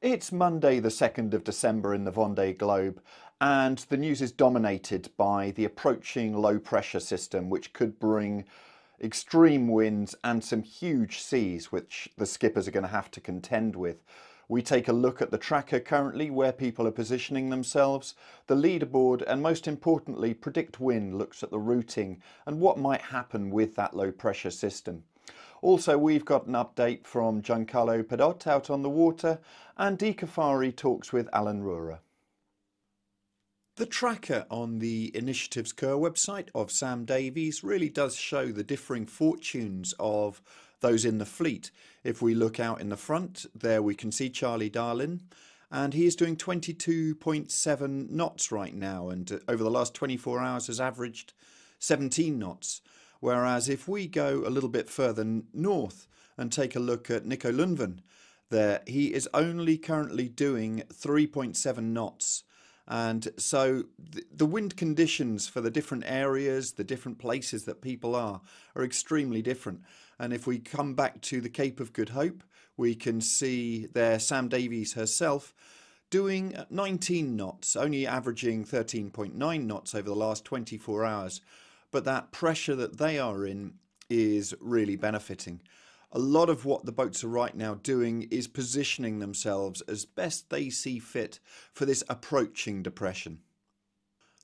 It's Monday, the 2nd of December in the Vendée Globe, and the news is dominated by the approaching low pressure system, which could bring extreme winds and some huge seas, which the skippers are going to have to contend with. We take a look at the tracker currently, where people are positioning themselves, the leaderboard, and most importantly, PredictWind looks at the routing and what might happen with that low pressure system. Also, we've got an update from Giancarlo Pedote out on the water, and Decafari talks with Alan Roura. The tracker on the Initiatives Cur website of Sam Davies really does show the differing fortunes of those in the fleet. If we look out in the front, there we can see Charlie Darlin, and he is doing 22.7 knots right now, and over the last 24 hours has averaged 17 knots. Whereas if we go a little bit further north and take a look at Nico Lundven, there he is only currently doing 3.7 knots. And so the wind conditions for the different areas, the different places that people are extremely different. And if we come back to the Cape of Good Hope, we can see there Sam Davies herself doing 19 knots, only averaging 13.9 knots over the last 24 hours. But that pressure that they are in is really benefiting. A lot of what the boats are right now doing is positioning themselves as best they see fit for this approaching depression.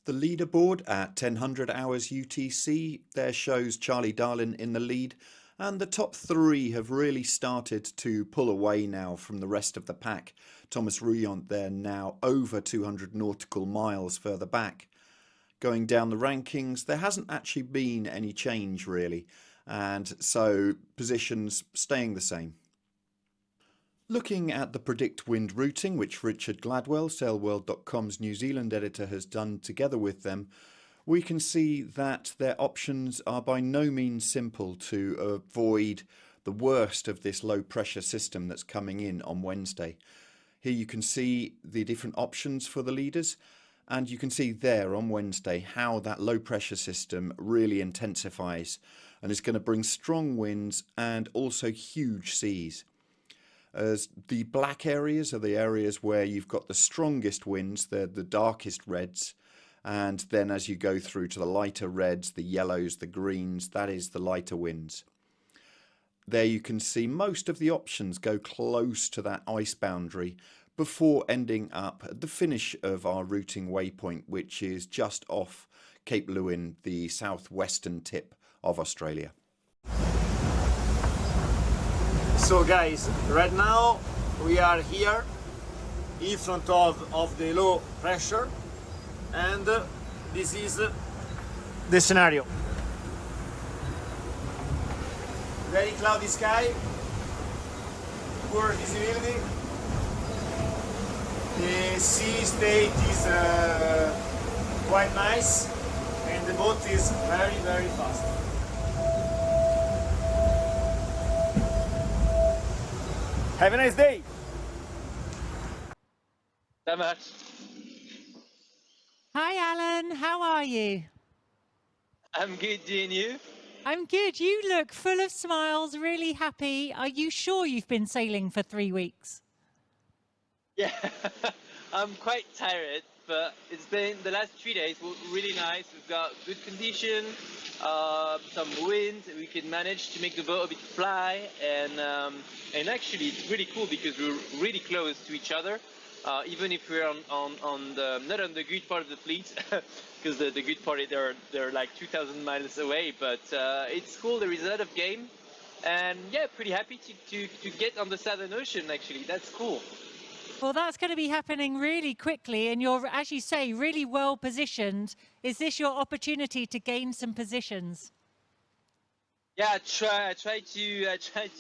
The leaderboard at 1000 hours UTC there shows Charlie Darlin in the lead, and the top three have really started to pull away now from the rest of the pack. Thomas Rouillon there now over 200 nautical miles further back. Going down the rankings, there hasn't actually been any change really, and so positions staying the same. Looking at the PredictWind routing, which Richard Gladwell, sailworld.com's New Zealand editor, has done together with them, we can see that their options are by no means simple to avoid the worst of this low pressure system that's coming in on Wednesday. Here you can see the different options for the leaders. And you can see there on Wednesday how that low pressure system really intensifies and is going to bring strong winds and also huge seas. As the black areas are the areas where you've got the strongest winds, they're the darkest reds. And then as you go through to the lighter reds, the yellows, the greens, that is the lighter winds. There you can see most of the options go close to that ice boundary before ending up at the finish of our routing waypoint, which is just off Cape Lewin, the southwestern tip of Australia. So guys, right now we are here in front of the low pressure, and this is the scenario. Very cloudy sky, poor visibility. The sea state is quite nice, and the boat is very, very fast. Have a nice day! So much. Hi Alan, how are you? I'm good, and you? I'm good. You look full of smiles, really happy. Are you sure you've been sailing for 3 weeks? Yeah, I'm quite tired, but it's been the last 3 days were really nice. We've got good condition, some wind. We can manage to make the boat a bit fly, and actually it's really cool because we're really close to each other. Even if we're on the not on the good part of the fleet, because the good part they're like 2,000 miles away. But it's cool. There is a lot of game, and yeah, pretty happy to get on the Southern Ocean. Actually, that's cool. Well, that's going to be happening really quickly, and you're, as you say, really well positioned. Is this your opportunity to gain some positions? Yeah, I try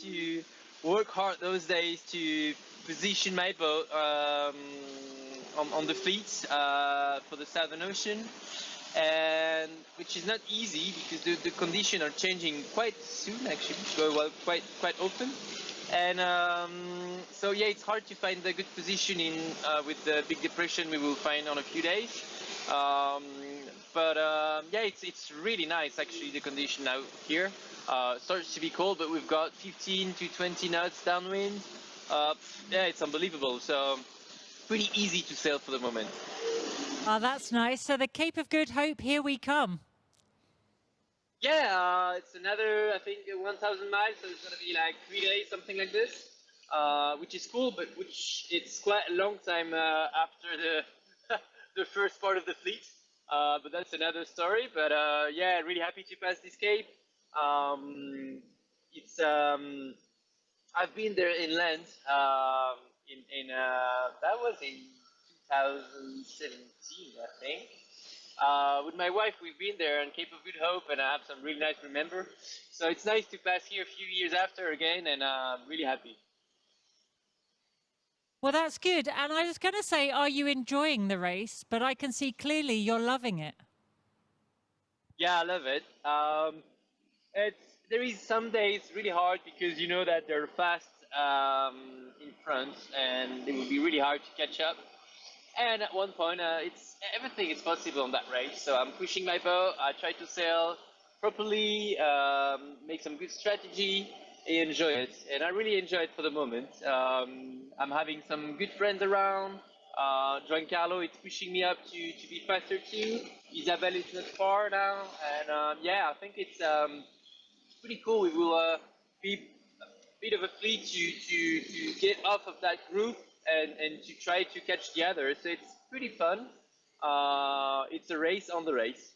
to work hard those days to position my boat on the fleet for the Southern Ocean, and which is not easy because the conditions are changing quite soon, actually, well, quite often. And so yeah, it's hard to find a good position in with the big depression we will find on a few days. But yeah, it's really nice actually, the condition out here. Starts to be cold, but we've got 15 to 20 knots downwind. Yeah, it's unbelievable. So pretty easy to sail for the moment. Oh, that's nice. So the Cape of Good Hope, here we come. Yeah, it's another, I think, 1,000 miles, so it's gonna be like 3 days, something like this, which is cool, but which it's quite a long time after the the first part of the fleet. But that's another story. But yeah, really happy to pass this cape. It's I've been there inland. That was in 2017, I think. With my wife, we've been there on Cape of Good Hope, and I have some really nice remember. So it's nice to pass here a few years after again, and I'm really happy. Well, that's good. And I was going to say, are you enjoying the race? But I can see clearly you're loving it. Yeah, I love it. It's there is some days really hard because you know that they're fast in front, and it will be really hard to catch up. And at one point, it's everything is possible on that race. So I'm pushing my boat. I try to sail properly, make some good strategy, and enjoy it. And I really enjoy it for the moment. I'm having some good friends around. Giancarlo is pushing me up to be faster too. Isabel is not far now, and yeah, I think it's pretty cool. We will be a bit of a fleet to get off of that group and to try to catch the others. So it's pretty fun. It's a race on the race.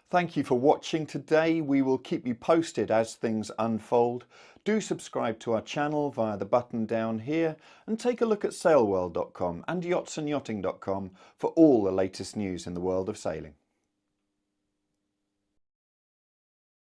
Thank you for watching today. We will keep you posted as things unfold. Do subscribe to our channel via the button down here and take a look at sailworld.com and yachtsandyachting.com for all the latest news in the world of sailing.